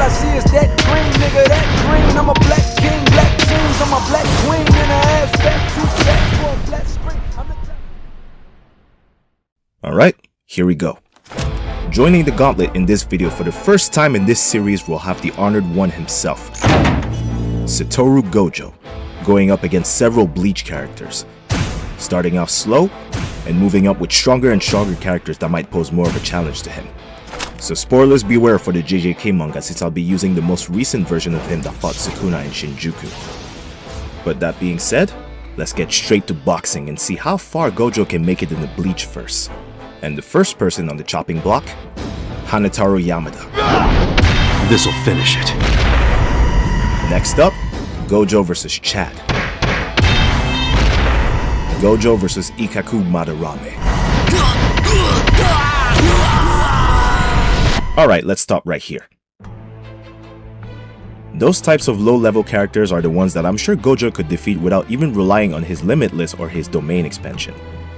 I see is that green, nigga, that green. I'm a black king, black jeans. I'm a black queen in a ass fat, too fat for a flat screen. Alright, here we go. Joining the gauntlet in this video for the first time in this series will have the honored one himself, Satoru Gojo, going up against several Bleach characters, starting off slow and moving up with stronger and stronger characters that might pose more of a challenge to him. So spoilers beware for the JJK manga, since I'll be using the most recent version of him that fought Sukuna in Shinjuku. But that being said, let's get straight to boxing and see how far Gojo can make it in the Bleach verse. And the first person on the chopping block, Hanataro Yamada. This'll finish it. Next up, Gojo vs Chad. Gojo vs Ikkaku Madarame. Alright, let's stop right here. Those types of low-level characters are the ones that I'm sure Gojo could defeat without even relying on his Limitless or his domain expansion.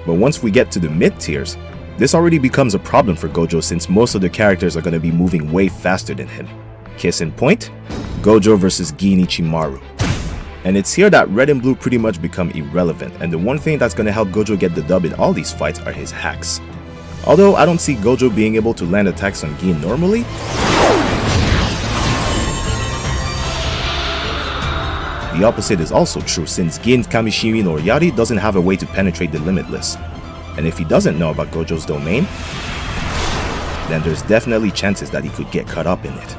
But once we get to the mid-tiers, this already becomes a problem for Gojo, since most of the characters are going to be moving way faster than him. Case in point, Gojo vs Gin Ichimaru. And it's here that red and blue pretty much become irrelevant, and the one thing that's going to help Gojo get the dub in all these fights are his hacks. Although I don't see Gojo being able to land attacks on Gin normally, the opposite is also true, since Gin's Kamishimi no Yari doesn't have a way to penetrate the Limitless. And if he doesn't know about Gojo's domain, then there's definitely chances that he could get caught up in it.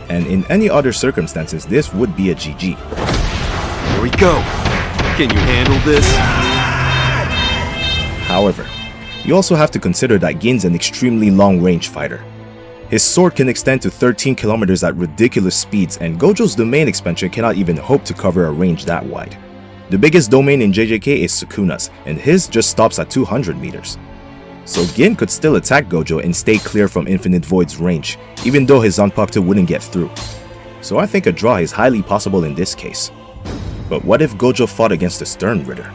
And in any other circumstances, this would be a GG. Here we go. Can you handle this? However, you also have to consider that Gin's an extremely long-range fighter. His sword can extend to 13 kilometers at ridiculous speeds, and Gojo's domain expansion cannot even hope to cover a range that wide. The biggest domain in JJK is Sukuna's, and his just stops at 200 meters. So Gin could still attack Gojo and stay clear from Infinite Void's range, even though his Zanpakuto wouldn't get through. So I think a draw is highly possible in this case. But what if Gojo fought against the Stern Ritter?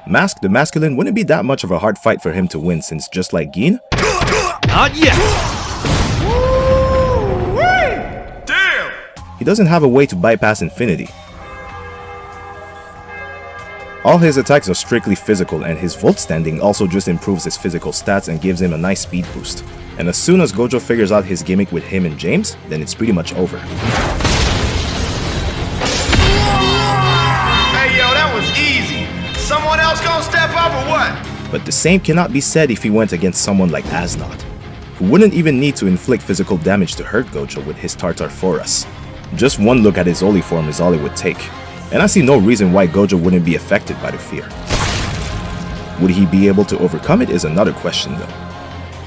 Mask the Masculine wouldn't be that much of a hard fight for him to win, since just like Gin, not yet! Damn! he doesn't have a way to bypass Infinity. All his attacks are strictly physical, and his Volt standing also just improves his physical stats and gives him a nice speed boost. And as soon as Gojo figures out his gimmick with him and James, then it's pretty much over. Hey yo, that was easy. Someone else gonna step up or what? But the same cannot be said if he went against someone like Asnod, who wouldn't even need to inflict physical damage to hurt Gojo with his Tartar Force. Just one look at his Oli form is all it would take. And I see no reason why Gojo wouldn't be affected by the fear. Would he be able to overcome it is another question though.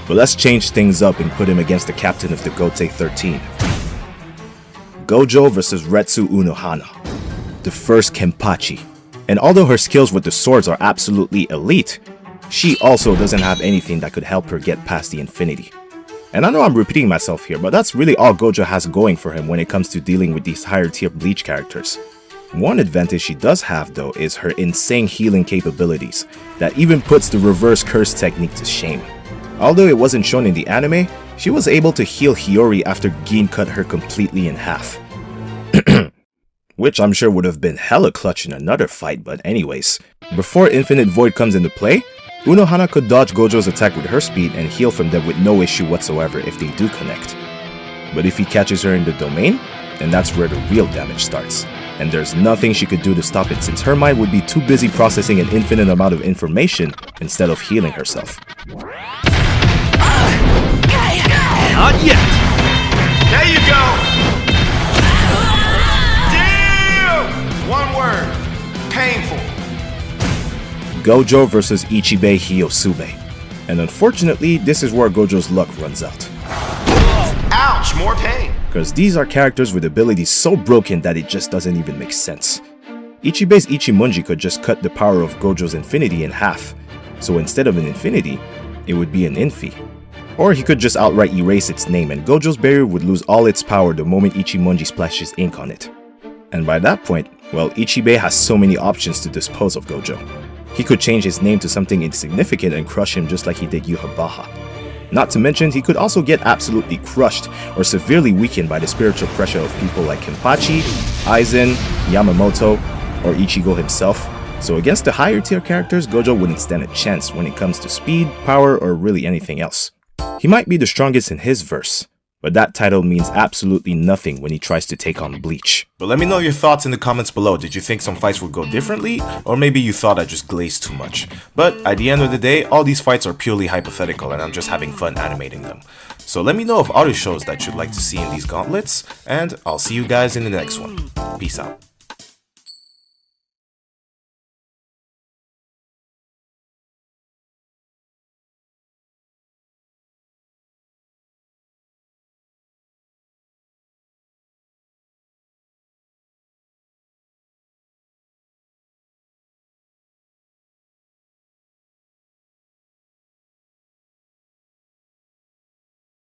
But let's change things up and put him against the captain of the Gote 13. Gojo vs Retsu Unohana, the first Kenpachi. And although her skills with the swords are absolutely elite, she also doesn't have anything that could help her get past the Infinity. And I know I'm repeating myself here, but that's really all Gojo has going for him when it comes to dealing with these higher tier Bleach characters. One advantage she does have though is her insane healing capabilities, that even puts the reverse curse technique to shame. Although it wasn't shown in the anime, she was able to heal Hiyori after Gin cut her completely in half. Which I'm sure would have been hella clutch in another fight, but anyways. Before Infinite Void comes into play, Unohana could dodge Gojo's attack with her speed and heal from them with no issue whatsoever if they do connect. But if he catches her in the domain, then that's where the real damage starts. And there's nothing she could do to stop it, since her mind would be too busy processing an infinite amount of information instead of healing herself. Not yet! There you go! Damn! One word. Painful. Gojo vs Ichibei Hiyosube. And unfortunately, this is where Gojo's luck runs out. Ouch, more pain. Because these are characters with abilities so broken that it just doesn't even make sense. Ichibei's Ichimonji could just cut the power of Gojo's Infinity in half, so instead of an Infinity, it would be an Infi. Or he could just outright erase its name and Gojo's barrier would lose all its power the moment Ichimonji splashes ink on it. And by that point, well, Ichibei has so many options to dispose of Gojo. He could change his name to something insignificant and crush him just like he did Yhwach. Not to mention, he could also get absolutely crushed or severely weakened by the spiritual pressure of people like Kenpachi, Aizen, Yamamoto, or Ichigo himself. So against the higher tier characters, Gojo wouldn't stand a chance when it comes to speed, power, or really anything else. He might be the strongest in his verse, but that title means absolutely nothing when he tries to take on Bleach. But let me know your thoughts in the comments below. Did you think some fights would go differently? Or maybe you thought I just glazed too much? But at the end of the day, all these fights are purely hypothetical and I'm just having fun animating them. So let me know of other shows that you'd like to see in these gauntlets, and I'll see you guys in the next one. Peace out.